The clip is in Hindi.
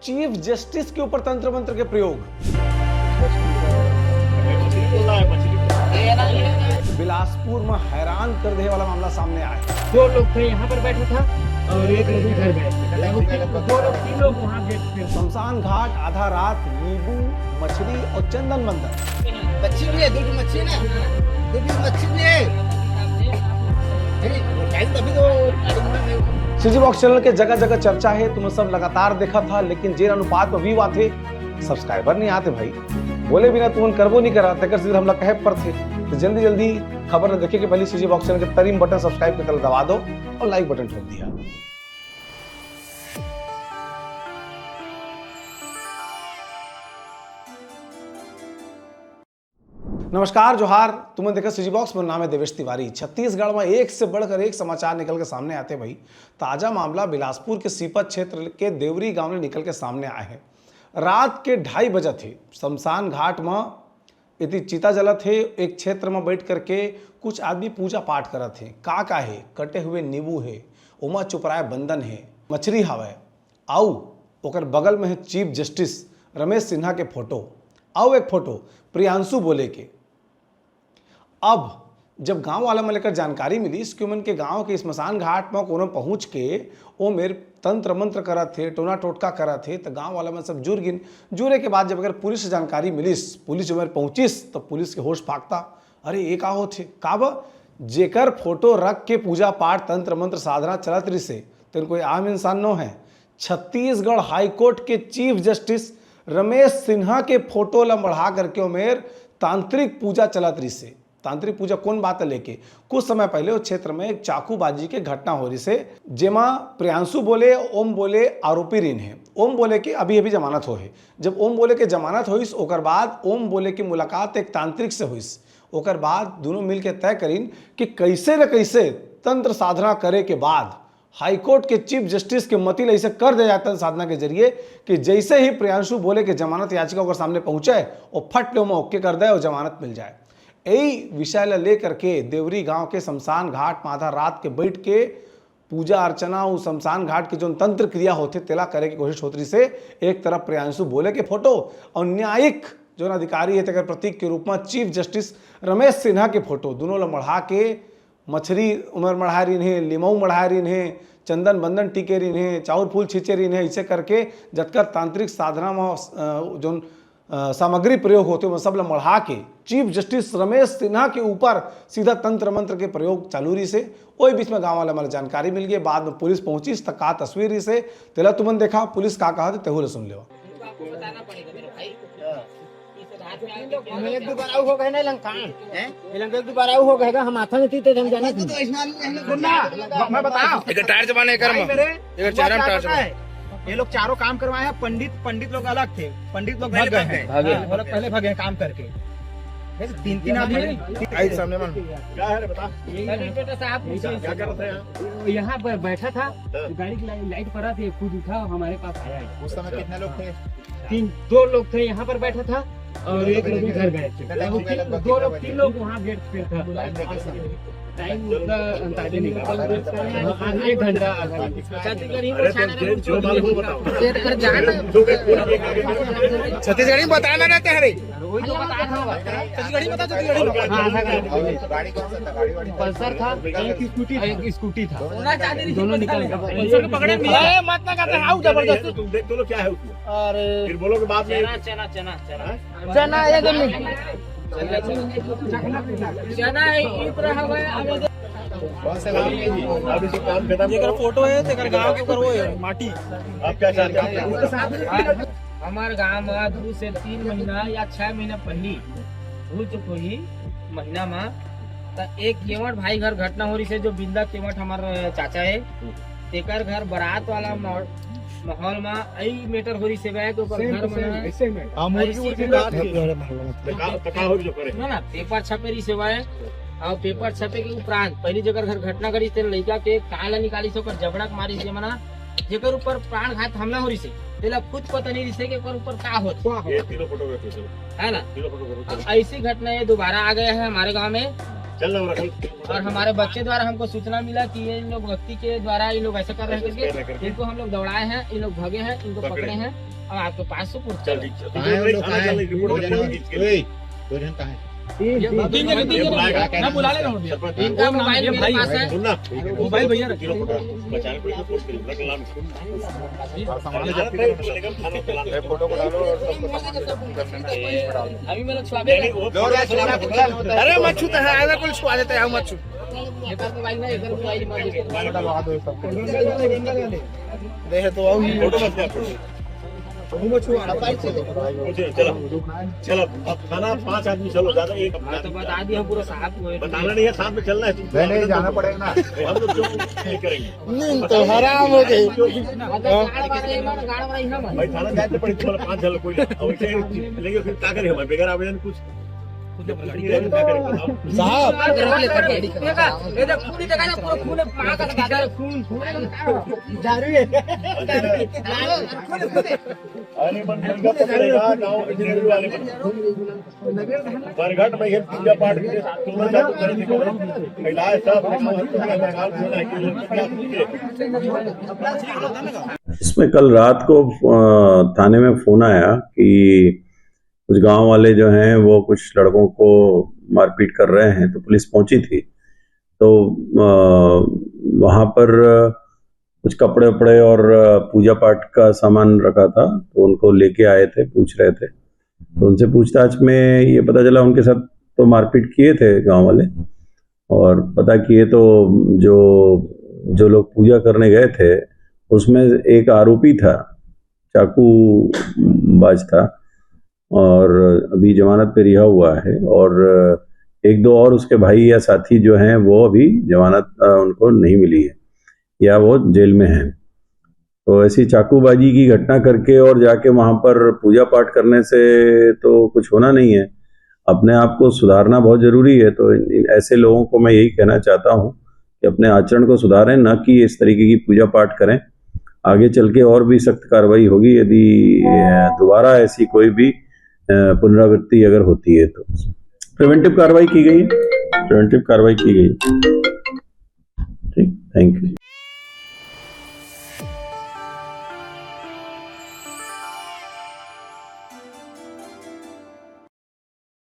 चीफ जस्टिस के ऊपर तंत्र मंत्र के प्रयोग। बिलासपुर में हैरान कर देने वाला मामला सामने आया है। 2 लोग थे यहाँ पर बैठा था और 1 लोग इधर बैठे। 2 लोग 3 लोग वहाँ गेट पे। शमशान घाट आधा रात नींबू मछली और चंदन बंदर। मच्छी भी है, 2 मच्छी ना, 2 मच्छी भी है। तभी तो सीजी बॉक्स चैनल के जगह जगह चर्चा है, तुम्हें सब लगातार देखा था, लेकिन जेर अनुपात में व्यू आते, सब्सक्राइबर नहीं आते भाई। बोले बिना तुम करबो नहीं करा तक सीधे हमला कहे पर थे। तो जल्दी जल्दी खबर देखे कि पहले सीजी बॉक्स चैनल के तरीम बटन सब्सक्राइब के तरह दबा दो और लाइक बटन ठोक दिया। नमस्कार जोहार, तुमने देखा सीजी बॉक्स में, नाम है देवेश तिवारी। छत्तीसगढ़ में एक से बढ़कर एक समाचार निकल के सामने आते भाई। ताजा मामला बिलासपुर के सीपत क्षेत्र के देवरी गांव में निकल के सामने आए हैं। रात के 2:30 बजे थे, शमशान घाट में इतनी चिता जलत थे। एक क्षेत्र में बैठ करके कुछ आदमी पूजा पाठ करत थे। का है, कटे हुए नींबू है, उमा चुपराए बंदन है, मछली हवे, आउ ओकर बगल में है चीफ जस्टिस रमेश सिन्हा के फोटो, आउ एक फोटो प्रियांशु बोले के। अब जब गांव वाला में लेकर जानकारी मिली इसके मन के गांव के स्मशान घाट में कोनो पहुंच के वो मेरे तंत्र मंत्र करा थे, टोना टोटका करा थे, तो गांव वाला में सब जुड़े के बाद जब अगर पुलिस से जानकारी मिलिस, पुलिस जब पहुंचिस तो पुलिस के होश फाकता। अरे ये का हो थे काब जेकर फोटो रख के पूजा पाठ तंत्र मंत्र साधना चलत रही से, तो कोई आम इंसान नो है। छत्तीसगढ़ हाईकोर्ट के चीफ जस्टिस रमेश सिन्हा के फोटो ला बढ़ा करके उमेर तांत्रिक पूजा चलत रही से। तांत्रिक पूजा कौन बात है लेके कुछ समय पहले उस क्षेत्र में एक चाकूबाजी के घटना हो रही से, जेमा प्रियांशु बोले ओम बोले आरोपी ऋण है। ओम बोले के अभी अभी जमानत हो है। जब ओम बोले के जमानत होइस ओकर बाद ओम बोले की मुलाकात एक तांत्रिक से हुइस। ओकर बाद दोनों मिलके तय करीन कि कैसे न कैसे तंत्र साधना करे के बाद हाईकोर्ट के चीफ जस्टिस के मतिल ऐसे कर दिया जाता साधना के जरिए कि जैसे ही प्रियांशु बोले के जमानत याचिका ओकर सामने पहुंचे और फट ले ओके कर दे और जमानत मिल जाए। यही विषय ला लेकर के देवरी गांव के शमशान घाट में आधा रात के बैठ के पूजा अर्चना उस शमशान घाट की जो तंत्र क्रिया होते तेला करे की कोशिश होती से। एक तरफ प्रियांशु बोले के फोटो और न्यायिक जो अधिकारी है तेकर प्रतीक के रूप में चीफ जस्टिस रमेश सिन्हा के फोटो, दोनों ला मढ़ा के मछली उमर मढ़ा रही है, लिमऊ मढ़ा रही है, चंदन बंदन टीके रही है, चाउर फूल छींचे रही है। ऐसे करके जतकर तांत्रिक साधना में जो सामग्री प्रयोग होते हैं सब मढ़ा के चीफ जस्टिस रमेश सिन्हा के ऊपर सीधा तंत्र मंत्र के प्रयोग चालू रही से। वही बीच में गांव वाले हमारे जानकारी मिल गई, बाद में पुलिस पहुंची तक का तस्वीर से तेला तुमन देखा पुलिस का कहा तेहू सुन ले। एक दो बार आउ हो गए ना लंकान हैं, एक दो बार आउ हो गएगा। हम माथा में थी तो हम जाने तो इसमें मैं बताऊं एक टायर जमाने कर एक चार टायर ये लोग चारों काम करवाए हैं। पंडित लोग अलग थे, पंडित लोग भाग गए, वो लोग पहले भागे काम करके। 3 आदमी आई सामने मन क्या है बता। बेटा साहब क्या कर रहे हैं? यहाँ पर बैठा था, गाड़ी की लाइट पर थी, खुद उठा हमारे पास आया। उस समय कितने लोग थे? 2 लोग थे यहाँ पर बैठा था और 1 लोग इधर गए। 2 लोग 3 लोग वहाँ गेट पे था। टाइम उतना अंदाजे नहीं कर 1 घंटा छत्तीसगढ़ी बताना रहते हैं। पल्सर था, एक स्कूटी था, दोनों निकल गए। पकड़े मत ना करते आओ जबरदस्ती तुम देख तो क्या है उसमें। अरे फिर बोलो कि बाद में चना चना इतना हवा जेकर फोटो है तेकर गांव के ऊपर वो है माटी। आप क्या चाहते हैं? हमारे गांव में 2 से 3 महीना या 6 महीना पहले हो चुको ही महीना में तो एक केवट भाई घर घटना हो रही है। जो बिंदा केवट हमारे चाचा है तेकर घर बारात वाला माहौल में आई मेटर हो रही से के ऊपर घर में ना पेपर छपे रही सेवाएं और पेपर छपे के उपरांत पहली जगह घर घटना करी थे लड़का के काला निकाली से जबड़ा मारी से मना जेकर ऊपर प्राण घात हमला हो रही से तेला कुछ पता नहीं रही से के ऊपर का होता है ना। ऐसी घटना ये दोबारा आ गया है हमारे गांव में और हमारे बच्चे द्वारा हमको सूचना मिला कि ये इन लोग व्यक्ति के द्वारा ये लोग ऐसा कर रहे हैं करके इनको हम लोग दौड़ाए हैं, इन लोग भागे हैं, इनको पकड़े हैं और आपके पास सुपुर्द कर मैं बुला ले रहा हूँ। इनका मोबाइल मेरे पास है। मोबाइल भैया अभी मैं लोग स्वागत अरे मत छूते हैं, ऐसा कोई छुआ देते हैं, मत छू। एक मोबाइल में एक मोबाइल देखे तो आओ ही चलो अब खाना 5 आदमी चलो, ज्यादा एक तो बता दिया पूरा साहब को बताना नहीं है, साथ में चलना है। नहीं जाना पड़ेगा ना, हम लोग जो नहीं करेंगे नींद तो हराम हो गई। भाई थाना जाते पड़े 5 चलो कोई लेंगे, फिर क्या करें हमारे बगैर आवेदन कुछ साहब अरे पकड़ेगा गाँव वाले बरघट में पूजा पाठ इसमें कल रात को थाने में फोन आया कि कुछ गांव वाले जो हैं वो कुछ लड़कों को मारपीट कर रहे हैं, तो पुलिस पहुंची थी। तो वहां पर कुछ कपड़े वपड़े और पूजा पाठ का सामान रखा था, तो उनको लेके आए थे, पूछ रहे थे। तो उनसे पूछताछ में ये पता चला उनके साथ तो मारपीट किए थे गांव वाले, और पता किए तो जो लोग पूजा करने गए थे उसमें एक आरोपी था, चाकू बाज था, और अभी जमानत पे रिहा हुआ है, और 1-2 और उसके भाई या साथी जो हैं वो अभी जमानत उनको नहीं मिली है या वो जेल में हैं। तो ऐसी चाकूबाजी की घटना करके और जाके वहाँ पर पूजा पाठ करने से तो कुछ होना नहीं है, अपने आप को सुधारना बहुत ज़रूरी है। तो ऐसे लोगों को मैं यही कहना चाहता हूँ कि अपने आचरण को सुधारें, न कि इस तरीके की पूजा पाठ करें। आगे चल के और भी सख्त कार्रवाई होगी यदि दोबारा ऐसी कोई भी पुनरावृत्ति अगर होती है तो। प्रिवेंटिव कार्रवाई की गई, ठीक, थैंक यू।